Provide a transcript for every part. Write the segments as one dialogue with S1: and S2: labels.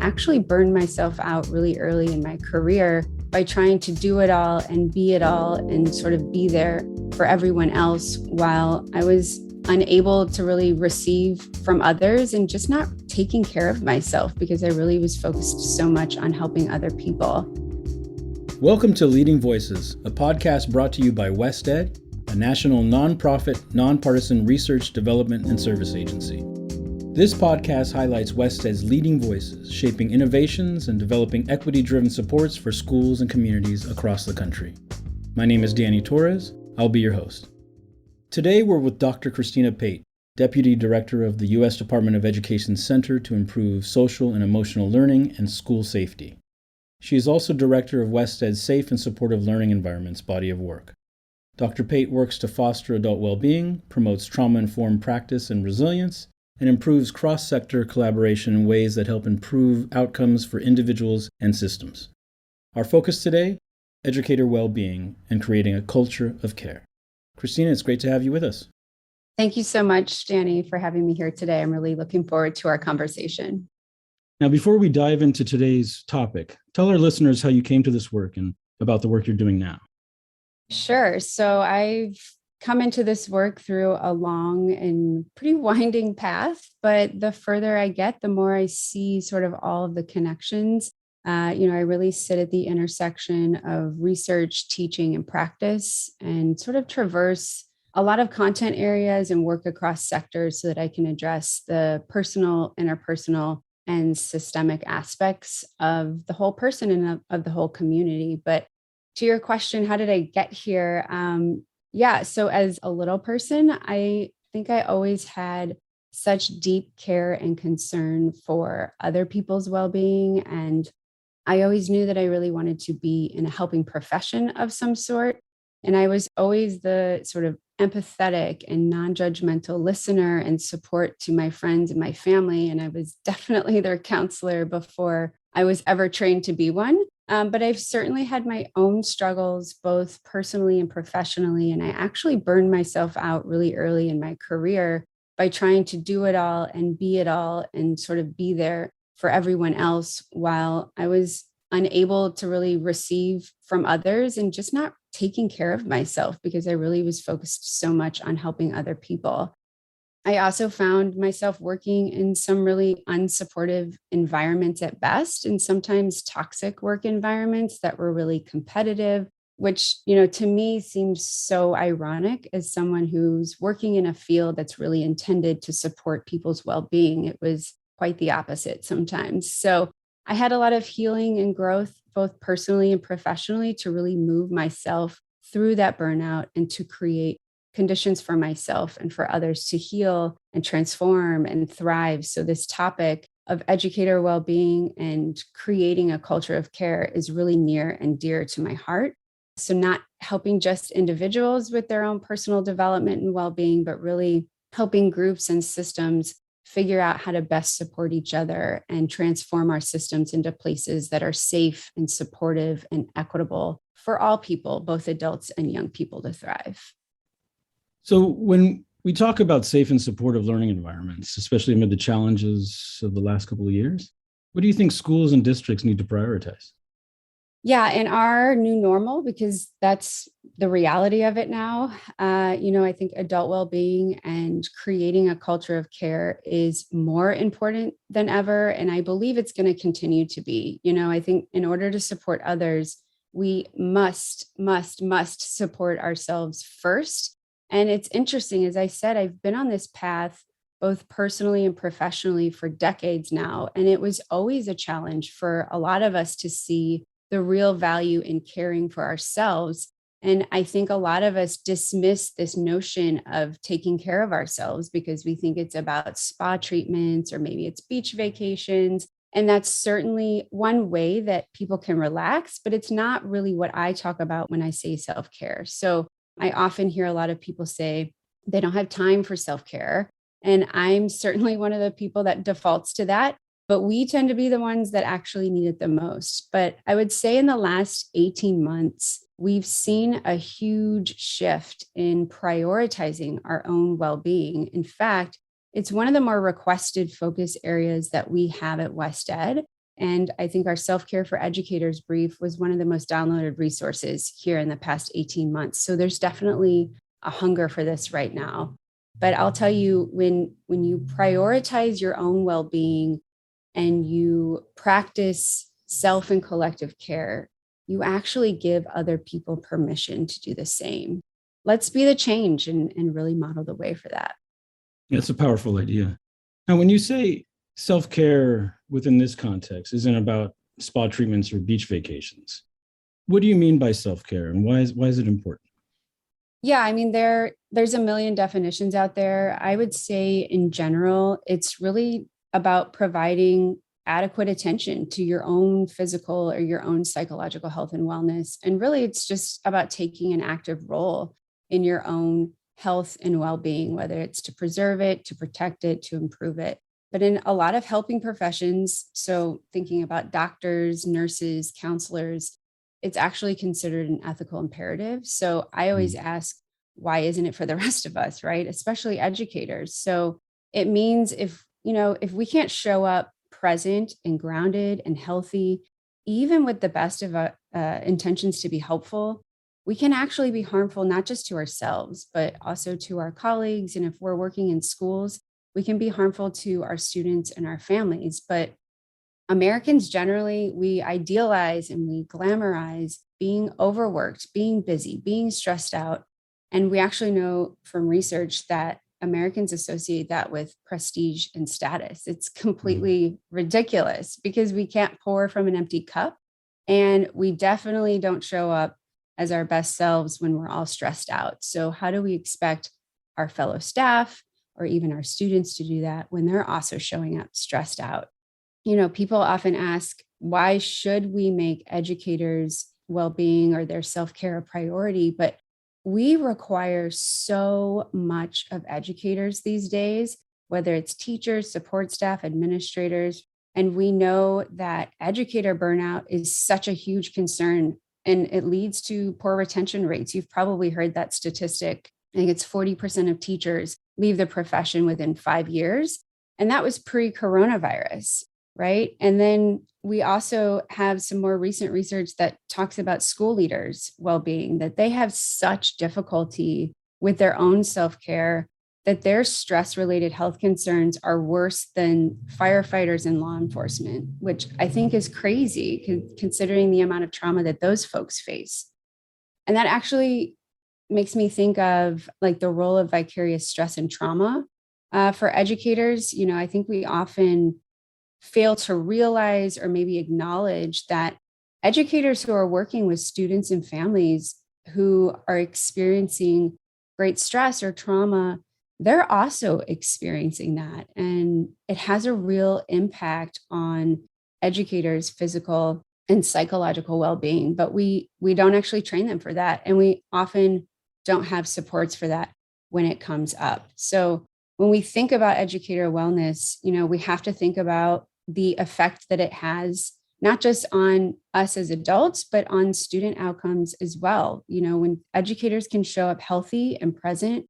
S1: actually burned myself out really early in my career by trying to do it all and be it all and sort of be there for everyone else while I was unable to really receive from others and just not taking care of myself because I really was focused so much on helping other people.
S2: Welcome to Leading Voices, a podcast brought to you by WestEd, a national nonprofit, nonpartisan research, development, and service agency. This podcast highlights WestEd's leading voices, shaping innovations and developing equity-driven supports for schools and communities across the country. My name is Danny Torres. I'll be your host. Today, we're with Dr. Christina Pate, Deputy Director of the U.S. Department of Education Center to Improve Social and Emotional Learning and School Safety. She is also Director of WestEd's Safe and Supportive Learning Environments body of work. Dr. Pate works to foster adult well-being, promotes trauma-informed practice and resilience, and improves cross-sector collaboration in ways that help improve outcomes for individuals and systems. Our focus today, educator well-being and creating a culture of care. Christina, it's great to have you with us.
S1: Thank you so much, Danny, for having me here today. I'm really looking forward to our conversation.
S2: Now, before we dive into today's topic, tell our listeners how you came to this work and about the work you're doing now.
S1: Sure. So I've come into this work through a long and pretty winding path, but the further I get, the more I see sort of all of the connections. I really sit at the intersection of research, teaching, and practice, and sort of traverse a lot of content areas and work across sectors so that I can address the personal, interpersonal, and systemic aspects of the whole person and of the whole community. But to your question, how did I get here? So as a little person, I think I always had such deep care and concern for other people's well-being. And I always knew that I really wanted to be in a helping profession of some sort. And I was always the sort of empathetic and non-judgmental listener and support to my friends and my family. And I was definitely their counselor before I was ever trained to be one. But I've certainly had my own struggles, both personally and professionally. And I actually burned myself out really early in my career by trying to do it all and be it all and sort of be there for everyone else while I was unable to really receive from others and just not taking care of myself because I really was focused so much on helping other people. I also found myself working in some really unsupportive environments at best, and sometimes toxic work environments that were really competitive, which, to me seems so ironic as someone who's working in a field that's really intended to support people's well-being. It was quite the opposite sometimes. So I had a lot of healing and growth, both personally and professionally, to really move myself through that burnout and to create conditions for myself and for others to heal and transform and thrive. So this topic of educator well-being and creating a culture of care is really near and dear to my heart. So not helping just individuals with their own personal development and well-being, but really helping groups and systems figure out how to best support each other and transform our systems into places that are safe and supportive and equitable for all people, both adults and young people, to thrive.
S2: So when we talk about safe and supportive learning environments, especially amid the challenges of the last couple of years, what do you think schools and districts need to prioritize?
S1: Yeah, in our new normal, because that's the reality of it now, I think adult well-being and creating a culture of care is more important than ever. And I believe it's going to continue to be. I think in order to support others, we must support ourselves first. And it's interesting, as I said, I've been on this path both personally and professionally for decades now. And it was always a challenge for a lot of us to see the real value in caring for ourselves. And I think a lot of us dismiss this notion of taking care of ourselves because we think it's about spa treatments or maybe it's beach vacations. And that's certainly one way that people can relax, but it's not really what I talk about when I say self-care. So I often hear a lot of people say they don't have time for self-care. And I'm certainly one of the people that defaults to that. But we tend to be the ones that actually need it the most. But I would say in the last 18 months, we've seen a huge shift in prioritizing our own well-being. In fact, it's one of the more requested focus areas that we have at WestEd. And I think our self-care for educators brief was one of the most downloaded resources here in the past 18 months. So there's definitely a hunger for this right now. But I'll tell you, when you prioritize your own well-being and you practice self and collective care, you actually give other people permission to do the same. Let's be the change and really model the way for that.
S2: That's a powerful idea. Now, when you say self-care within this context isn't about spa treatments or beach vacations, what do you mean by self-care and why is it important?
S1: Yeah, I mean there's a million definitions out there. I would say in general, it's really about providing adequate attention to your own physical or your own psychological health and wellness. And really it's just about taking an active role in your own health and well-being, whether it's to preserve it, to protect it, to improve it. But in a lot of helping professions, so thinking about doctors, nurses, counselors, it's actually considered an ethical imperative. So I always ask, why isn't it for the rest of us, right? Especially educators. So it means if we can't show up present and grounded and healthy, even with the best of intentions to be helpful, we can actually be harmful, not just to ourselves, but also to our colleagues. And if we're working in schools, we can be harmful to our students and our families. But Americans generally, we idealize and we glamorize being overworked, being busy, being stressed out. And we actually know from research that Americans associate that with prestige and status. It's completely ridiculous because we can't pour from an empty cup. And we definitely don't show up as our best selves when we're all stressed out. So, how do we expect our fellow staff or even our students to do that when they're also showing up stressed out? People often ask, why should we make educators' well-being or their self-care a priority? But we require so much of educators these days, whether it's teachers, support staff, administrators. And we know that educator burnout is such a huge concern and it leads to poor retention rates. You've probably heard that statistic. I think it's 40% of teachers leave the profession within 5 years. And that was pre-coronavirus, right? And then we also have some more recent research that talks about school leaders' well-being, that they have such difficulty with their own self-care, that their stress-related health concerns are worse than firefighters and law enforcement, which I think is crazy considering the amount of trauma that those folks face. And that actually makes me think of like the role of vicarious stress and trauma for educators. I think we often fail to realize or maybe acknowledge that educators who are working with students and families who are experiencing great stress or trauma, they're also experiencing that. And it has a real impact on educators' physical and psychological well-being, but we don't actually train them for that. And we often don't have supports for that when it comes up. So when we think about educator wellness, we have to think about the effect that it has, not just on us as adults, but on student outcomes as well. When educators can show up healthy and present,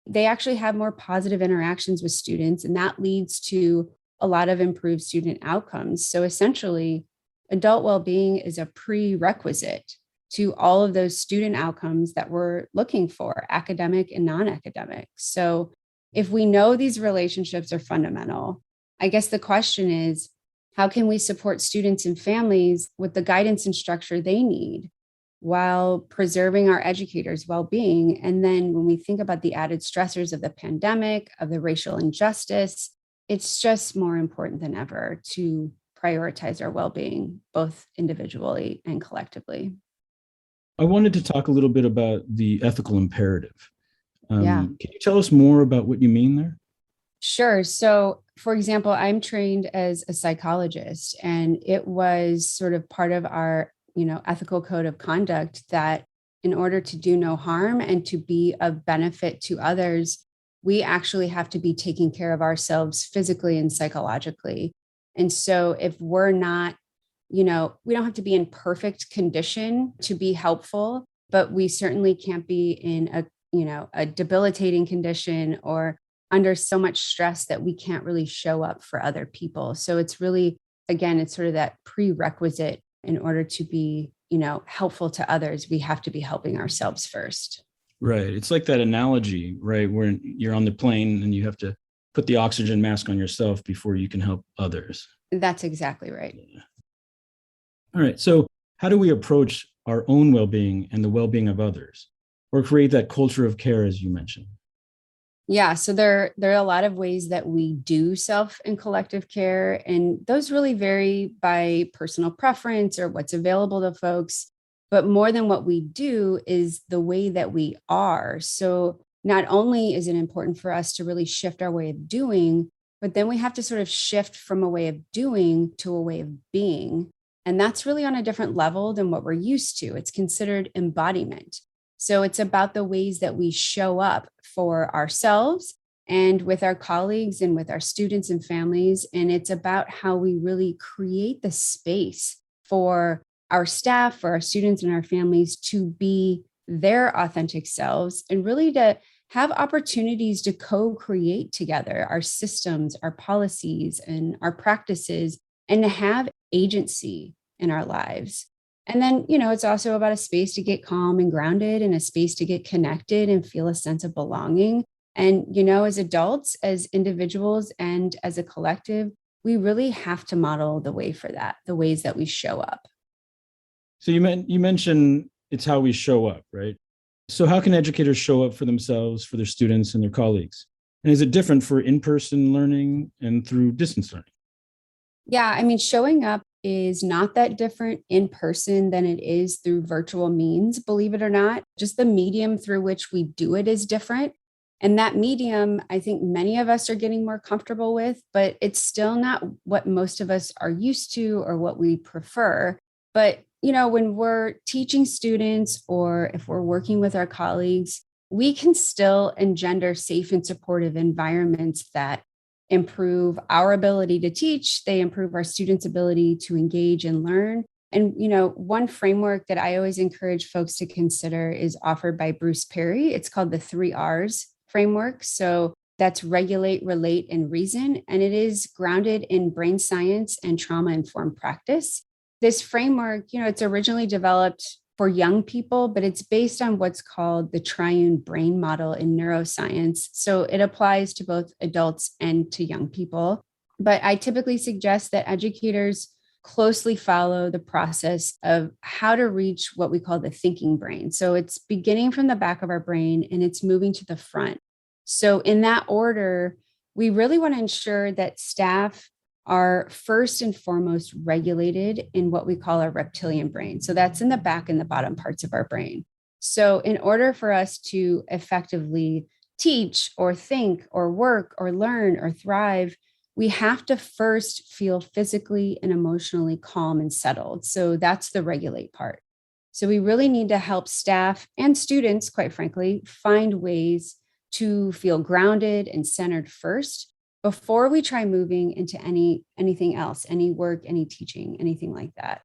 S1: they actually have more positive interactions with students, and that leads to a lot of improved student outcomes. So essentially, adult well-being is a prerequisite to all of those student outcomes that we're looking for, academic and non-academic. So if we know these relationships are fundamental, I guess the question is, how can we support students and families with the guidance and structure they need while preserving our educators' well-being? And then when we think about the added stressors of the pandemic, of the racial injustice, it's just more important than ever to prioritize our well-being, both individually and collectively.
S2: I wanted to talk a little bit about the ethical imperative.
S1: Yeah.
S2: Can you tell us more about what you mean there?
S1: Sure. So, for example, I'm trained as a psychologist, and it was sort of part of our, ethical code of conduct that in order to do no harm and to be of benefit to others, we actually have to be taking care of ourselves physically and psychologically. And so, if we're not, we don't have to be in perfect condition to be helpful, but we certainly can't be in a debilitating condition or under so much stress that we can't really show up for other people. So it's really again, it's sort of that prerequisite in order to be, helpful to others. We have to be helping ourselves first.
S2: Right. It's like that analogy, right? Where you're on the plane and you have to put the oxygen mask on yourself before you can help others.
S1: That's exactly right.
S2: Yeah. All right. So, how do we approach our own well being and the well being of others, or create that culture of care, as you mentioned?
S1: Yeah, so there are a lot of ways that we do self and collective care, and those really vary by personal preference or what's available to folks. But more than what we do is the way that we are. So not only is it important for us to really shift our way of doing, but then we have to sort of shift from a way of doing to a way of being. And that's really on a different level than what we're used to. It's considered embodiment. So it's about the ways that we show up for ourselves and with our colleagues and with our students and families. And it's about how we really create the space for our staff, for our students and our families to be their authentic selves and really to have opportunities to co-create together our systems, our policies, and our practices, and to have agency in our lives. And then, it's also about a space to get calm and grounded and a space to get connected and feel a sense of belonging. And, as adults, as individuals, and as a collective, we really have to model the way for that, the ways that we show up.
S2: So, you mentioned it's how we show up, right? So, how can educators show up for themselves, for their students, and their colleagues? And is it different for in person learning and through distance learning?
S1: Yeah, I mean, showing up is not that different in person than it is through virtual means, believe it or not. Just the medium through which we do it is different. And that medium, I think many of us are getting more comfortable with, but it's still not what most of us are used to or what we prefer. But, when we're teaching students or if we're working with our colleagues, we can still engender safe and supportive environments that improve our ability to teach. They improve our students' ability to engage and learn. And, one framework that I always encourage folks to consider is offered by Bruce Perry. It's called the 3 R's framework. So that's regulate, relate, and reason. And it is grounded in brain science and trauma informed practice. This framework, it's originally developed for young people, but it's based on what's called the triune brain model in neuroscience. So it applies to both adults and to young people. But I typically suggest that educators closely follow the process of how to reach what we call the thinking brain. So it's beginning from the back of our brain and it's moving to the front. So in that order, we really want to ensure that staff are first and foremost regulated in what we call our reptilian brain. So that's in the back and the bottom parts of our brain. So in order for us to effectively teach or think or work or learn or thrive, we have to first feel physically and emotionally calm and settled. So that's the regulate part. So we really need to help staff and students, quite frankly, find ways to feel grounded and centered first before we try moving into anything else, any work, any teaching, anything like that.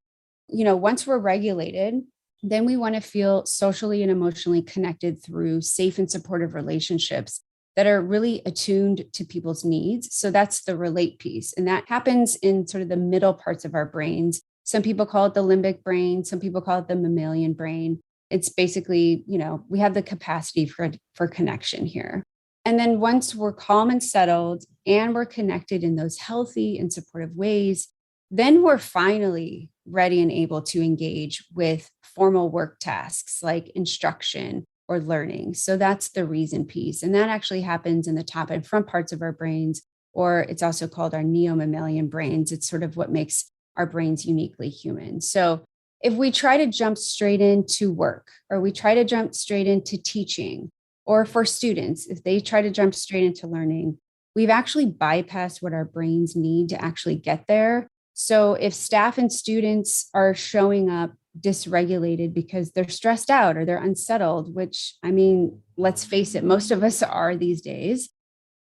S1: Once we're regulated, then we want to feel socially and emotionally connected through safe and supportive relationships that are really attuned to people's needs. So that's the relate piece. And that happens in sort of the middle parts of our brains. Some people call it the limbic brain. Some people call it the mammalian brain. It's basically, we have the capacity for connection here. And then once we're calm and settled and we're connected in those healthy and supportive ways, then we're finally ready and able to engage with formal work tasks like instruction or learning. So that's the reason piece. And that actually happens in the top and front parts of our brains, or it's also called our neo-mammalian brains. It's sort of what makes our brains uniquely human. So if we try to jump straight into work, or we try to jump straight into teaching, or for students, if they try to jump straight into learning, we've actually bypassed what our brains need to actually get there. So if staff and students are showing up dysregulated because they're stressed out or they're unsettled, which, I mean, let's face it, most of us are these days,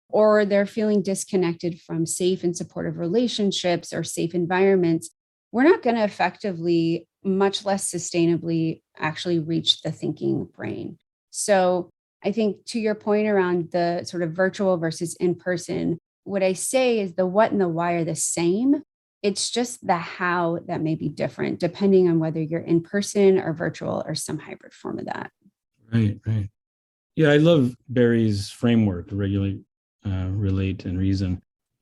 S1: or they're feeling disconnected from safe and supportive relationships or safe environments, we're not going to effectively, much less sustainably, actually reach the thinking brain. So I think to your point around the sort of virtual versus in person, what I say is the what and the why are the same. It's just the how that may be different depending on whether you're in person or virtual or some hybrid form of that.
S2: Right, right. Yeah, I love Barry's framework, regulate, relate, and reason.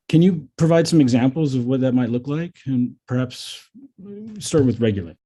S2: Can you provide some examples of what that might look like, and perhaps start with regulate?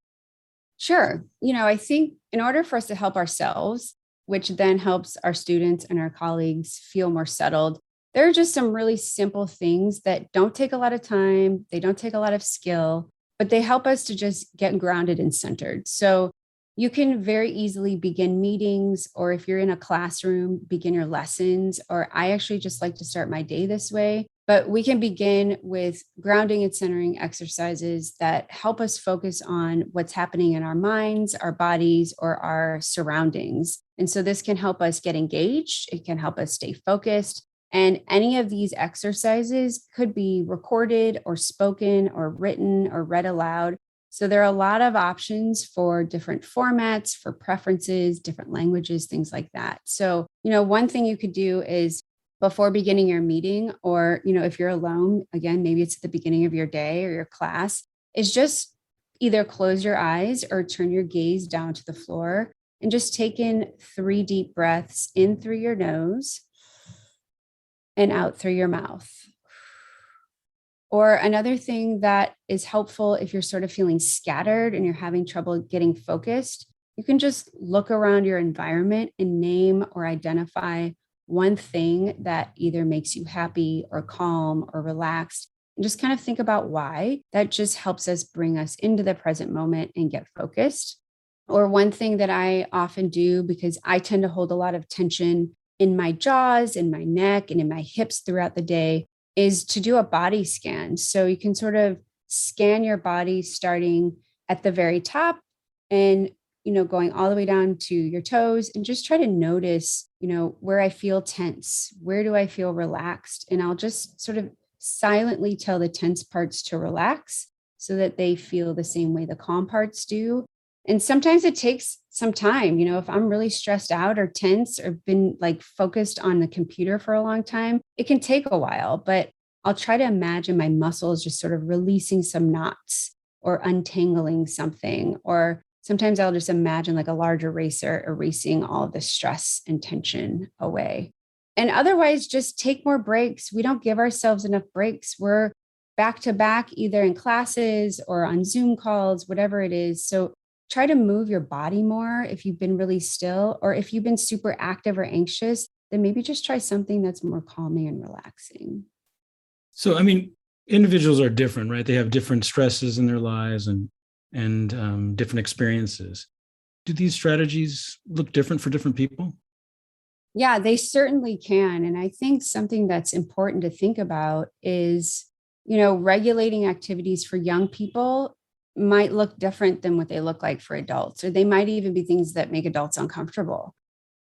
S1: Sure. I think in order for us to help ourselves, which then helps our students and our colleagues feel more settled, there are just some really simple things that don't take a lot of time. They don't take a lot of skill, but they help us to just get grounded and centered. So you can very easily begin meetings, or if you're in a classroom, begin your lessons. Or I actually just like to start my day this way. But we can begin with grounding and centering exercises that help us focus on what's happening in our minds, our bodies, or our surroundings. And so this can help us get engaged. It can help us stay focused. And any of these exercises could be recorded or spoken or written or read aloud. So there are a lot of options for different formats, for preferences, different languages, things like that. So, one thing you could do is before beginning your meeting, or, if you're alone, again, maybe it's at the beginning of your day or your class, is just either close your eyes or turn your gaze down to the floor and just take in 3 deep breaths in through your nose and out through your mouth. Or another thing that is helpful if you're sort of feeling scattered and you're having trouble getting focused, you can just look around your environment and name or identify one thing that either makes you happy or calm or relaxed, and just kind of think about why. That just helps us bring us into the present moment and get focused. Or one thing that I often do, because I tend to hold a lot of tension in my jaws, in my neck, and in my hips throughout the day, is to do a body scan. So you can sort of scan your body starting at the very top and, going all the way down to your toes, and just try to notice, where I feel tense, where do I feel relaxed? And I'll just sort of silently tell the tense parts to relax so that they feel the same way the calm parts do. And sometimes it takes some time, if I'm really stressed out or tense or been like focused on the computer for a long time, it can take a while, but I'll try to imagine my muscles just sort of releasing some knots or untangling something. Or sometimes I'll just imagine like a large eraser erasing all of the stress and tension away. And otherwise, just take more breaks. We don't give ourselves enough breaks. We're back to back, either in classes or on Zoom calls, whatever it is. So try to move your body more if you've been really still, or if you've been super active or anxious, then maybe just try something that's more calming and relaxing.
S2: So, I mean, individuals are different, right? They have different stresses in their lives and different experiences. Do these strategies look different for different people?
S1: Yeah, they certainly can. And I think something that's important to think about is, regulating activities for young people might look different than what they look like for adults, or they might even be things that make adults uncomfortable.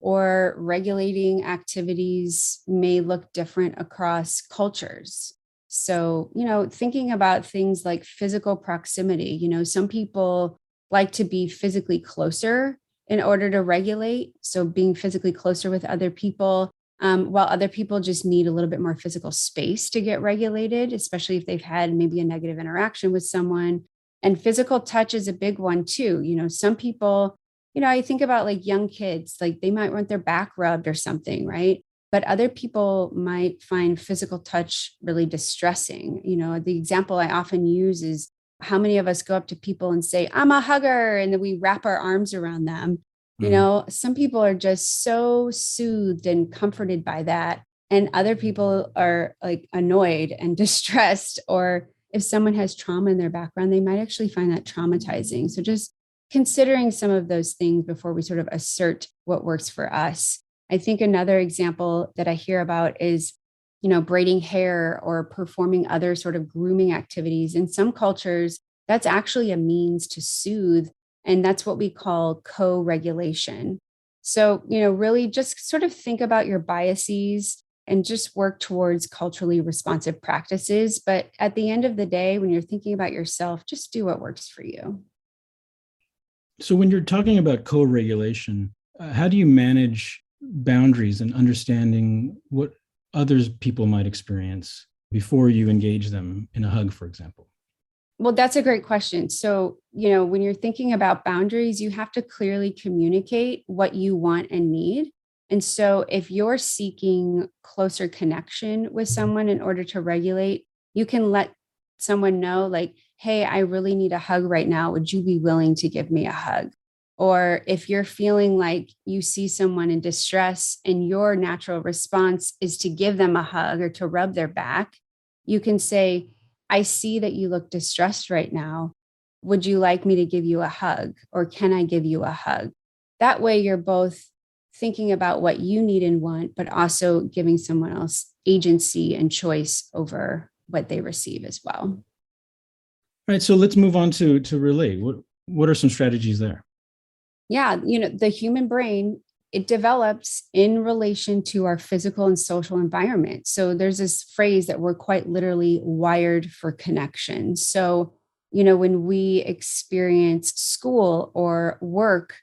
S1: Or regulating activities may look different across cultures. So, thinking about things like physical proximity, some people like to be physically closer in order to regulate. So, being physically closer with other people, while other people just need a little bit more physical space to get regulated, especially if they've had maybe a negative interaction with someone. And physical touch is a big one too. Some people, I think about like young kids, like they might want their back rubbed or something, right? But other people might find physical touch really distressing. The example I often use is how many of us go up to people and say, I'm a hugger, and then we wrap our arms around them. Some people are just so soothed and comforted by that. And other people are like annoyed and distressed, or if someone has trauma in their background, they might actually find that traumatizing. So just considering some of those things before we sort of assert what works for us. I think another example that I hear about is, braiding hair or performing other sort of grooming activities. In some cultures, that's actually a means to soothe. And that's what we call co-regulation. So, really just sort of think about your biases and just work towards culturally responsive practices. But at the end of the day, when you're thinking about yourself, just do what works for you.
S2: So, when you're talking about co-regulation, how do you manage boundaries and understanding what others people might experience before you engage them in a hug, for example?
S1: Well, that's a great question. So, when you're thinking about boundaries, you have to clearly communicate what you want and need. And so, if you're seeking closer connection with someone in order to regulate, you can let someone know, like, hey, I really need a hug right now. Would you be willing to give me a hug? Or if you're feeling like you see someone in distress and your natural response is to give them a hug or to rub their back, you can say, I see that you look distressed right now. Would you like me to give you a hug or can I give you a hug? That way, you're both thinking about what you need and want, but also giving someone else agency and choice over what they receive as well.
S2: All right, so let's move on to relate. What are some strategies there?
S1: Yeah, the human brain, it develops in relation to our physical and social environment. So there's this phrase that we're quite literally wired for connection. So, when we experience school or work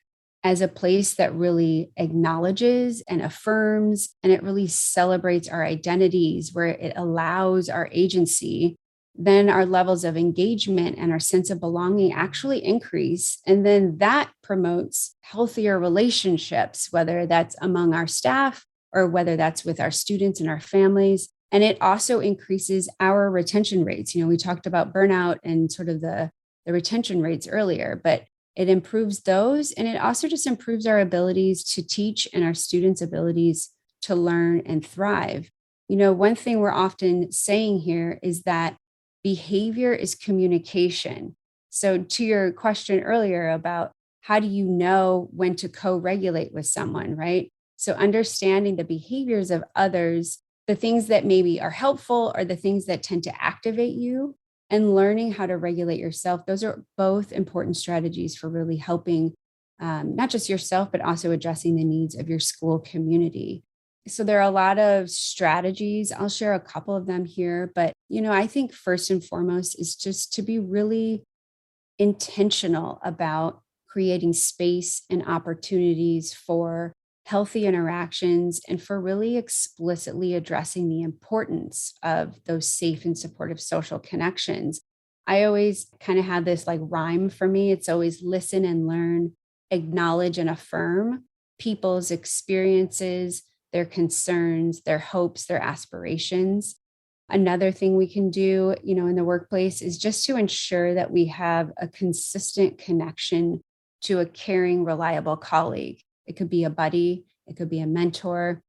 S1: as a place that really acknowledges and affirms, and it really celebrates our identities, where it allows our agency, then our levels of engagement and our sense of belonging actually increase. And then that promotes healthier relationships, whether that's among our staff or whether that's with our students and our families. And it also increases our retention rates. We talked about burnout and sort of the retention rates earlier, but it improves those. And it also just improves our abilities to teach and our students' abilities to learn and thrive. One thing we're often saying here is that behavior is communication. So, to your question earlier about how do you know when to co regulate with someone, right? So, understanding the behaviors of others, the things that maybe are helpful or the things that tend to activate you, and learning how to regulate yourself, those are both important strategies for really helping not just yourself, but also addressing the needs of your school community. So there are a lot of strategies. I'll share a couple of them here, but I think first and foremost is just to be really intentional about creating space and opportunities for healthy interactions and for really explicitly addressing the importance of those safe and supportive social connections. I always kind of have this like rhyme for me. It's always listen and learn, acknowledge and affirm people's experiences, their concerns, their hopes, their aspirations. Another thing we can do, in the workplace is just to ensure that we have a consistent connection to a caring, reliable colleague. It could be a buddy, it could be a mentor.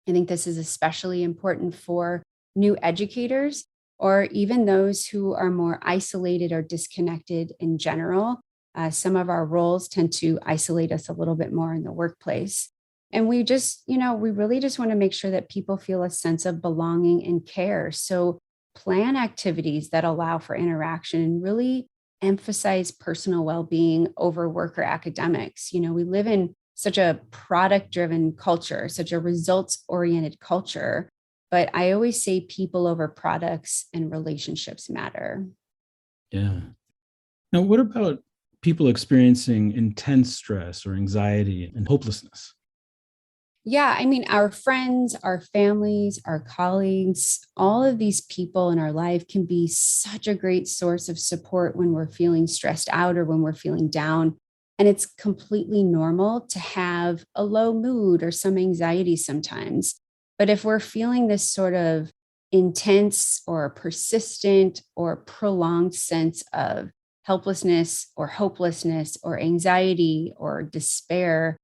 S1: I think this is especially important for new educators or even those who are more isolated or disconnected in general. Some of our roles tend to isolate us a little bit more in the workplace. And we just, we really just want to make sure that people feel a sense of belonging and care. So plan activities that allow for interaction and really emphasize personal well-being over work or academics. We live in such a product-driven culture, such a results-oriented culture. But I always say people over products and relationships matter.
S2: Yeah. Now, what about people experiencing intense stress or anxiety and hopelessness?
S1: Yeah, I mean, our friends, our families, our colleagues, all of these people in our life can be such a great source of support when we're feeling stressed out or when we're feeling down. And it's completely normal to have a low mood or some anxiety sometimes. But if we're feeling this sort of intense or persistent or prolonged sense of helplessness or hopelessness or anxiety or despair,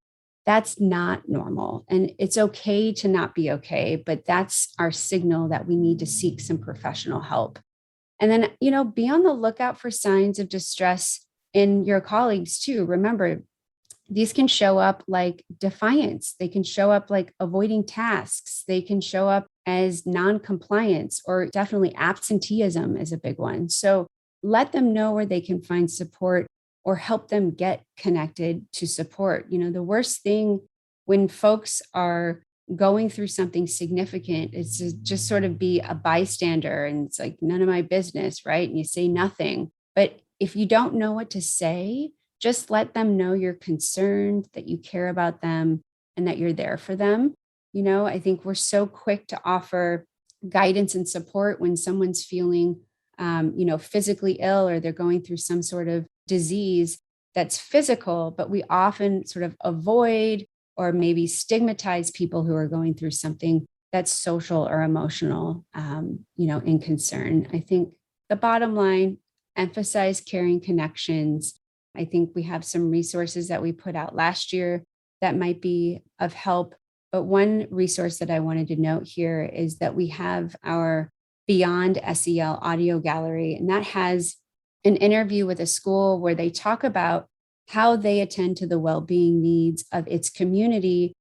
S1: that's not normal. And it's okay to not be okay, but that's our signal that we need to seek some professional help. And then, be on the lookout for signs of distress in your colleagues too. Remember, these can show up like defiance. They can show up like avoiding tasks. They can show up as non-compliance or definitely absenteeism is a big one. So let them know where they can find support or help them get connected to support. The worst thing when folks are going through something significant is to just sort of be a bystander and it's like none of my business, right? And you say nothing. But if you don't know what to say, just let them know you're concerned, that you care about them, and that you're there for them. I think we're so quick to offer guidance and support when someone's feeling physically ill, or they're going through some sort of disease that's physical, but we often sort of avoid or maybe stigmatize people who are going through something that's social or emotional, in concern. I think the bottom line, emphasize caring connections. I think we have some resources that we put out last year that might be of help. But one resource that I wanted to note here is that we have our Beyond SEL audio gallery, and that has an interview with a school where they talk about how they attend to the well-being needs of its community.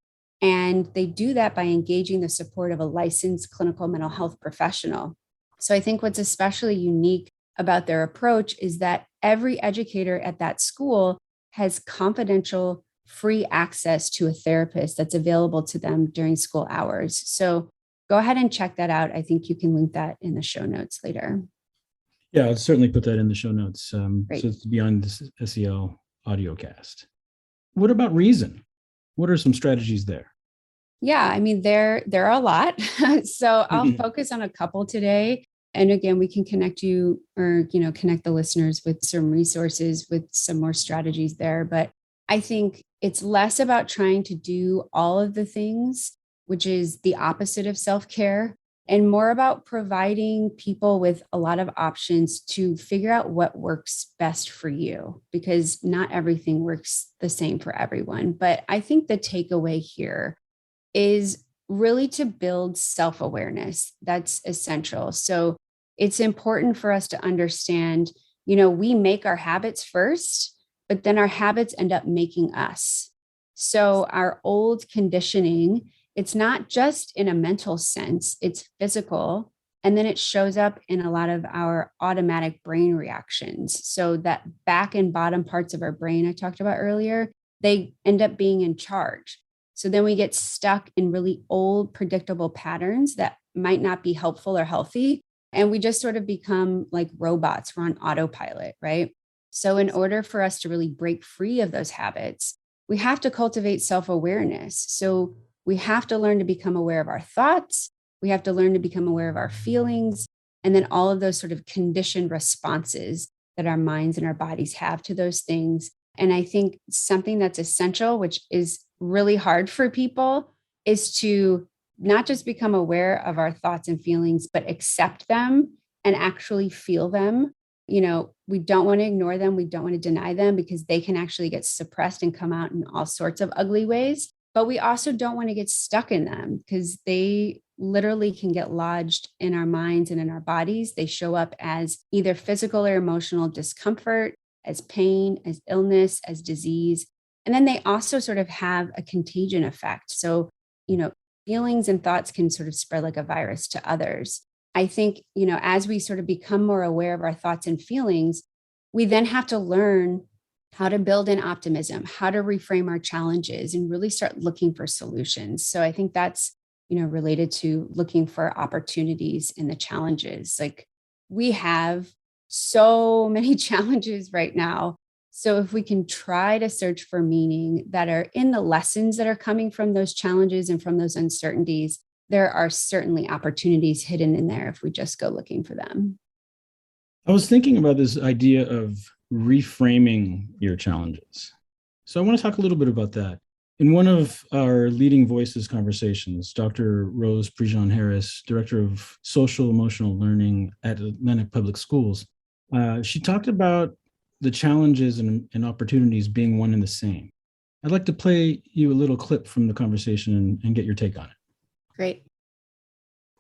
S1: And they do that by engaging the support of a licensed clinical mental health professional. So I think what's especially unique about their approach is that every educator at that school has confidential, free access to a therapist that's available to them during school hours. So go ahead and check that out. I think you can link that in the show notes later.
S2: Yeah, I'll certainly put that in the show notes. So it's Beyond this SEL audiocast. What about reason? What are some strategies there?
S1: Yeah, I mean, there are a lot. So I'll focus on a couple today. And again, we can connect you or, connect the listeners with some resources, with some more strategies there. But I think it's less about trying to do all of the things, which is the opposite of self-care, and more about providing people with a lot of options to figure out what works best for you, because not everything works the same for everyone. But I think the takeaway here is really to build self-awareness. That's essential. So it's important for us to understand, we make our habits first, but then our habits end up making us. So our old conditioning, it's not just in a mental sense, it's physical. And then it shows up in a lot of our automatic brain reactions. So that back and bottom parts of our brain I talked about earlier, they end up being in charge. So then we get stuck in really old, predictable patterns that might not be helpful or healthy. And we just sort of become like robots. We're on autopilot, right? So in order for us to really break free of those habits, we have to cultivate self-awareness. So we have to learn to become aware of our thoughts. We have to learn to become aware of our feelings, and then all of those sort of conditioned responses that our minds and our bodies have to those things. And I think something that's essential, which is really hard for people, is to not just become aware of our thoughts and feelings, but accept them and actually feel them. We don't want to ignore them. We don't want to deny them, because they can actually get suppressed and come out in all sorts of ugly ways. But we also don't want to get stuck in them, because they literally can get lodged in our minds and in our bodies. They show up as either physical or emotional discomfort, as pain, as illness, as disease. And then they also sort of have a contagion effect. So, feelings and thoughts can sort of spread like a virus to others. I think, as we sort of become more aware of our thoughts and feelings, we then have to learn how to build in optimism, how to reframe our challenges, and really start looking for solutions. So I think that's, related to looking for opportunities in the challenges. Like, we have so many challenges right now. So if we can try to search for meaning that are in the lessons that are coming from those challenges and from those uncertainties, there are certainly opportunities hidden in there if we just go looking for them.
S2: I was thinking about this idea of reframing your challenges. So I want to talk a little bit about that. In one of our Leading Voices conversations, Dr. Rose Prejean Harris, Director of Social Emotional Learning at Atlantic Public Schools, she talked about the challenges and opportunities being one and the same. I'd like to play you a little clip from the conversation and get your take on it.
S1: Great.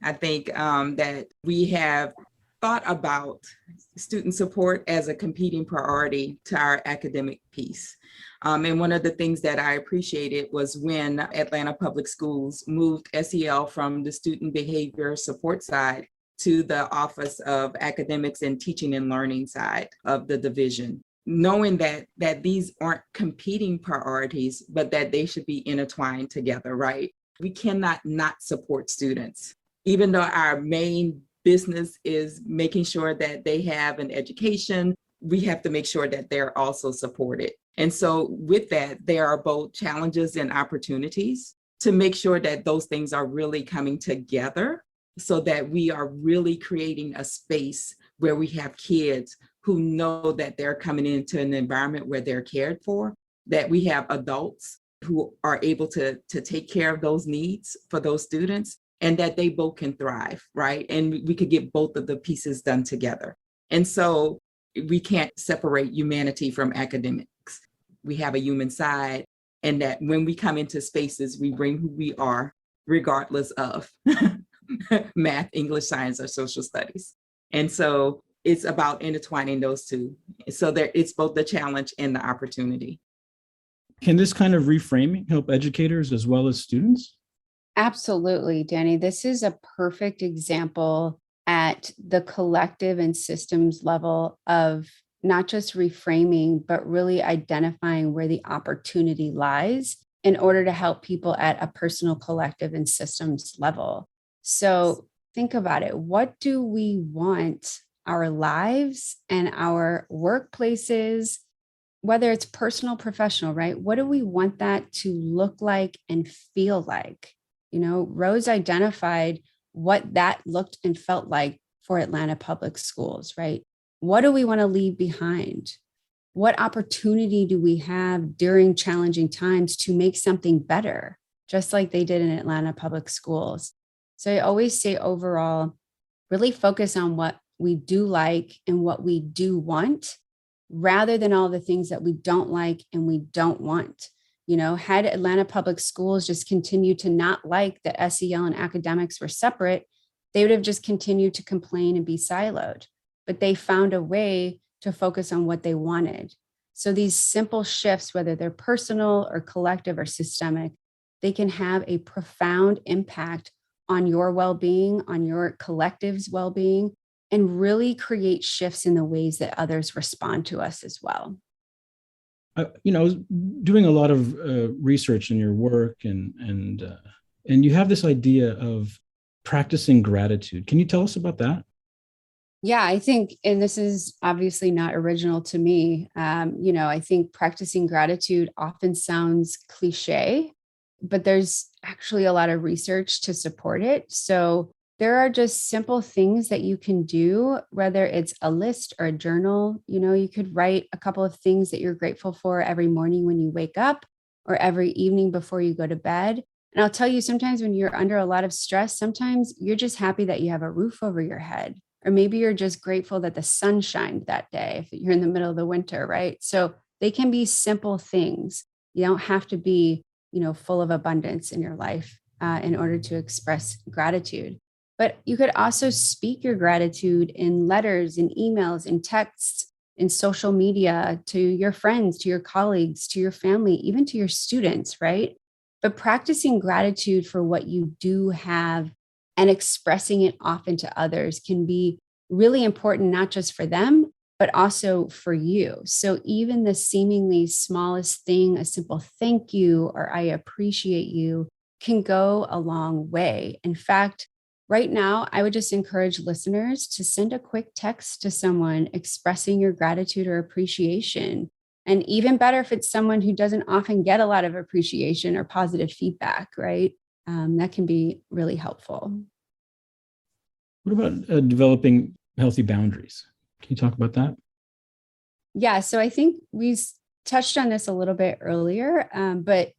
S3: I think that we have thought about student support as a competing priority to our academic piece. And one of the things that I appreciated was when Atlanta Public Schools moved SEL from the student behavior support side to the Office of Academics and Teaching and Learning side of the division, knowing that these aren't competing priorities, but that they should be intertwined together, right? We cannot not support students. Even though our main business is making sure that they have an education, we have to make sure that they're also supported. And so with that, there are both challenges and opportunities to make sure that those things are really coming together so that we are really creating a space where we have kids who know that they're coming into an environment where they're cared for, that we have adults who are able to take care of those needs for those students, and that they both can thrive, right? And we could get both of the pieces done together. And so we can't separate humanity from academics. We have a human side, and that when we come into spaces, we bring who we are, regardless of math, English, science, or social studies. And so it's about intertwining those two. So there, it's both the challenge and the opportunity.
S2: Can this kind of reframing help educators as well as students?
S1: Absolutely, Danny. This is a perfect example at the collective and systems level of not just reframing, but really identifying where the opportunity lies in order to help people at a personal, collective, and systems level. So think about it. What do we want our lives and our workplaces, whether it's personal, professional, right? What do we want that to look like and feel like? You know, Rose identified what that looked and felt like for Atlanta Public Schools, right? What do we want to leave behind? What opportunity do we have during challenging times to make something better, just like they did in Atlanta Public Schools? So I always say overall, really focus on what we do like and what we do want, rather than all the things that we don't like and we don't want. You know, had Atlanta Public Schools just continued to not like that SEL and academics were separate, they would have just continued to complain and be siloed. But they found a way to focus on what they wanted. So these simple shifts, whether they're personal or collective or systemic, they can have a profound impact on your well-being, on your collective's well-being, and really create shifts in the ways that others respond to us as well.
S2: I was doing a lot of research in your work, and you have this idea of practicing gratitude. Can you tell us about that?
S1: Yeah, I think, and this is obviously not original to me. I think practicing gratitude often sounds cliche, but there's actually a lot of research to support it. So there are just simple things that you can do, whether it's a list or a journal. You could write a couple of things that you're grateful for every morning when you wake up or every evening before you go to bed. And I'll tell you, sometimes when you're under a lot of stress, sometimes you're just happy that you have a roof over your head. Or maybe you're just grateful that the sun shined that day if you're in the middle of the winter, right? So they can be simple things. You don't have to be, full of abundance in your life in order to express gratitude. But you could also speak your gratitude in letters, in emails, in texts, in social media, to your friends, to your colleagues, to your family, even to your students, right? But practicing gratitude for what you do have and expressing it often to others can be really important, not just for them, but also for you. So even the seemingly smallest thing, a simple thank you or I appreciate you, can go a long way. In fact, right now, I would just encourage listeners to send a quick text to someone expressing your gratitude or appreciation. And even better if it's someone who doesn't often get a lot of appreciation or positive feedback, right? That can be really helpful.
S2: What about developing healthy boundaries? Can you talk about that?
S1: Yeah, so I think we touched on this a little bit earlier, but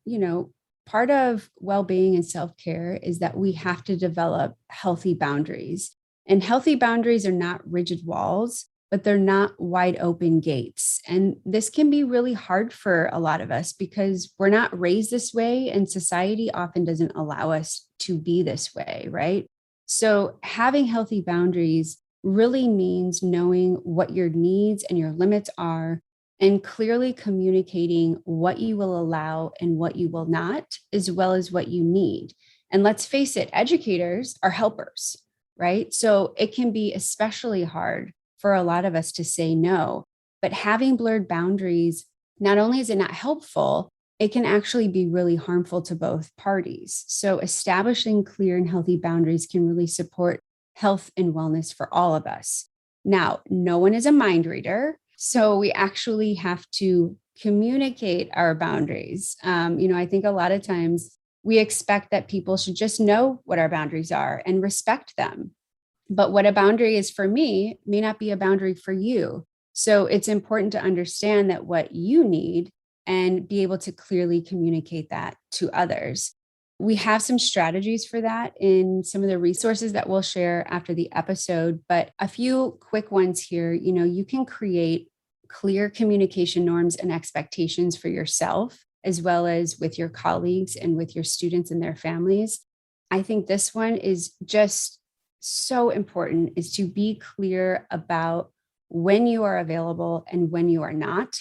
S1: part of well-being and self-care is that we have to develop healthy boundaries. And healthy boundaries are not rigid walls, but they're not wide open gates. And this can be really hard for a lot of us because we're not raised this way, and society often doesn't allow us to be this way, right? So having healthy boundaries really means knowing what your needs and your limits are and clearly communicating what you will allow and what you will not, as well as what you need. And let's face it, educators are helpers, right? So it can be especially hard for a lot of us to say no, but having blurred boundaries, not only is it not helpful, it can actually be really harmful to both parties. So establishing clear and healthy boundaries can really support health and wellness for all of us. Now, no one is a mind reader, so we actually have to communicate our boundaries. I think a lot of times we expect that people should just know what our boundaries are and respect them. But what a boundary is for me may not be a boundary for you. So it's important to understand that what you need and be able to clearly communicate that to others. We have some strategies for that in some of the resources that we'll share after the episode, but a few quick ones here. You can create clear communication norms and expectations for yourself, as well as with your colleagues and with your students and their families. I think this one is just so important, is to be clear about when you are available and when you are not.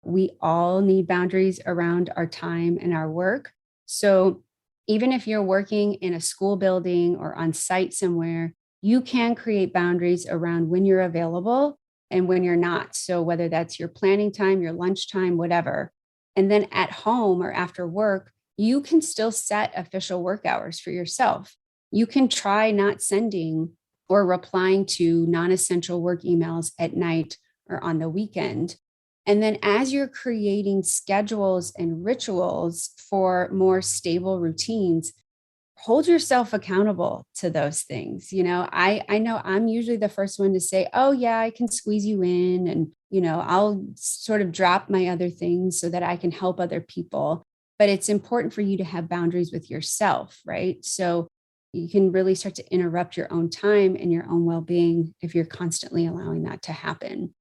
S1: We all need boundaries around our time and our work. So even if you're working in a school building or on site somewhere, you can create boundaries around when you're available and when you're not. So whether that's your planning time, your lunchtime, whatever. And then at home or after work, you can still set official work hours for yourself. You can try not sending or replying to non-essential work emails at night or on the weekend. And then as you're creating schedules and rituals for more stable routines, hold yourself accountable to those things. I know I'm usually the first one to say, oh yeah, I can squeeze you in, and I'll sort of drop my other things so that I can help other people. But it's important for you to have boundaries with yourself, right? So you can really start to interrupt your own time and your own well-being if you're constantly allowing that to happen.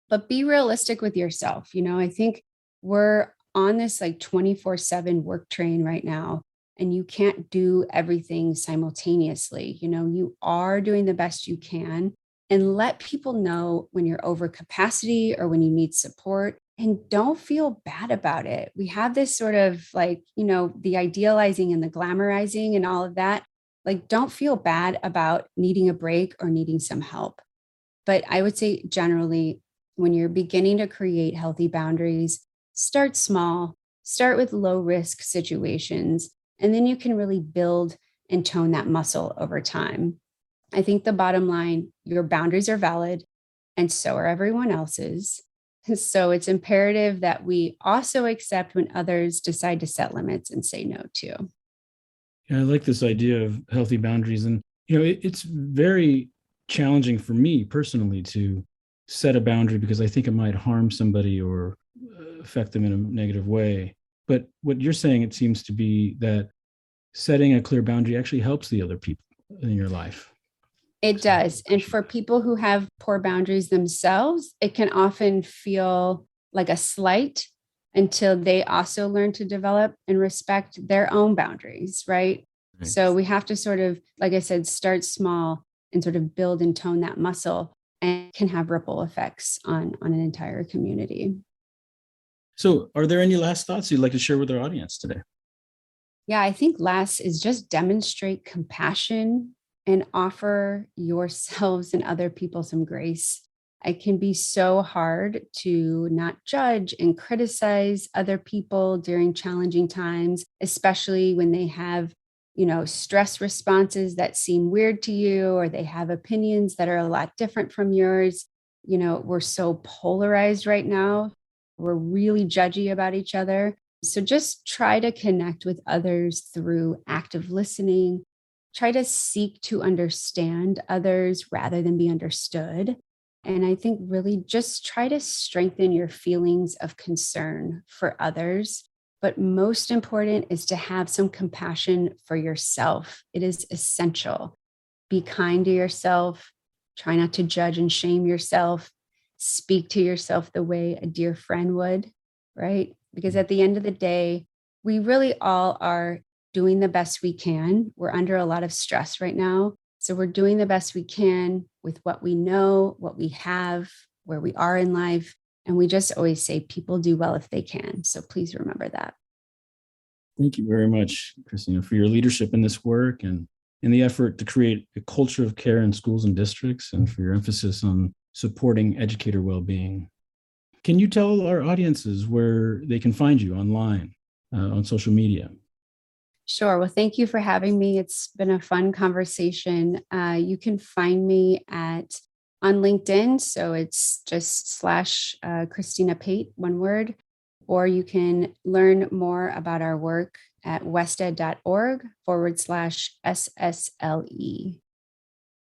S1: But be realistic with yourself. I think we're on this like 24/7 work train right now, and you can't do everything simultaneously. You are doing the best you can, and let people know when you're over capacity or when you need support, and don't feel bad about it. We have this sort of like, the idealizing and the glamorizing and all of that. Like, don't feel bad about needing a break or needing some help. But I would say generally, when you're beginning to create healthy boundaries, start small, start with low risk situations, and then you can really build and tone that muscle over time. I think the bottom line, your boundaries are valid, and so are everyone else's. So it's imperative that we also accept when others decide to set limits and say no too.
S2: Yeah, I like this idea of healthy boundaries. And, it's very challenging for me personally to set a boundary because I think it might harm somebody or affect them in a negative way. But what you're saying, it seems to be that setting a clear boundary actually helps the other people in your life.
S1: It does. And for people who have poor boundaries themselves, it can often feel like a slight until they also learn to develop and respect their own boundaries, right?
S2: Right.
S1: So we have to sort of, like I said, start small and sort of build and tone that muscle, and can have ripple effects on an entire community.
S2: So, are there any last thoughts you'd like to share with our audience today?
S1: Yeah, I think last is just demonstrate compassion and offer yourselves and other people some grace. It can be so hard to not judge and criticize other people during challenging times, especially when they have, stress responses that seem weird to you, or they have opinions that are a lot different from yours. We're so polarized right now. We're really judgy about each other. So just try to connect with others through active listening. Try to seek to understand others rather than be understood. And I think really just try to strengthen your feelings of concern for others. But most important is to have some compassion for yourself. It is essential. Be kind to yourself. Try not to judge and shame yourself. Speak to yourself the way a dear friend would, right? Because at the end of the day, we really all are doing the best we can. We're under a lot of stress right now. So we're doing the best we can with what we know, what we have, where we are in life. And we just always say people do well if they can. So please remember that.
S2: Thank you very much, Christina, for your leadership in this work and in the effort to create a culture of care in schools and districts, and for your emphasis on supporting educator well-being. Can you tell our audiences where they can find you online, on social media?
S1: Sure. Well, thank you for having me. It's been a fun conversation. You can find me on LinkedIn. So it's just slash Christina Pate, one word, or you can learn more about our work at wested.org/SSLE.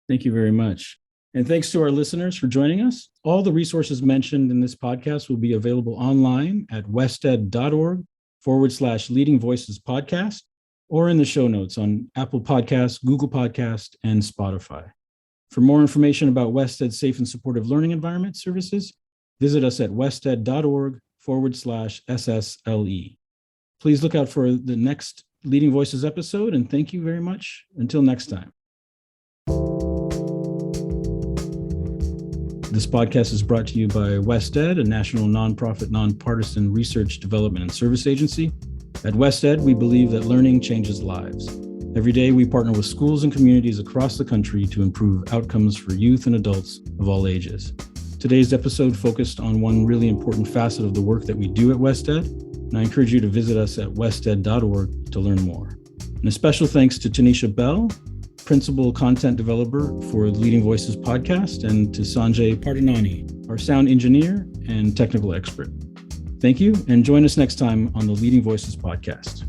S2: Thank you very much. And thanks to our listeners for joining us. All the resources mentioned in this podcast will be available online at wested.org/Leading Voices podcast, or in the show notes on Apple Podcasts, Google Podcasts, and Spotify. For more information about Wested's safe and supportive learning environment services, visit us at wested.org/SSLE. Please look out for the next Leading Voices episode, and thank you very much. Until next time. This podcast is brought to you by Wested, a national nonprofit, nonpartisan research, development, and service agency. At Wested, we believe that learning changes lives. Every day, we partner with schools and communities across the country to improve outcomes for youth and adults of all ages. Today's episode focused on one really important facet of the work that we do at Wested, and I encourage you to visit us at wested.org to learn more. And a special thanks to Tanisha Bell, Principal Content Developer for Leading Voices podcast, and to Sanjay Pardanani, our sound engineer and technical expert. Thank you, and join us next time on the Leading Voices podcast.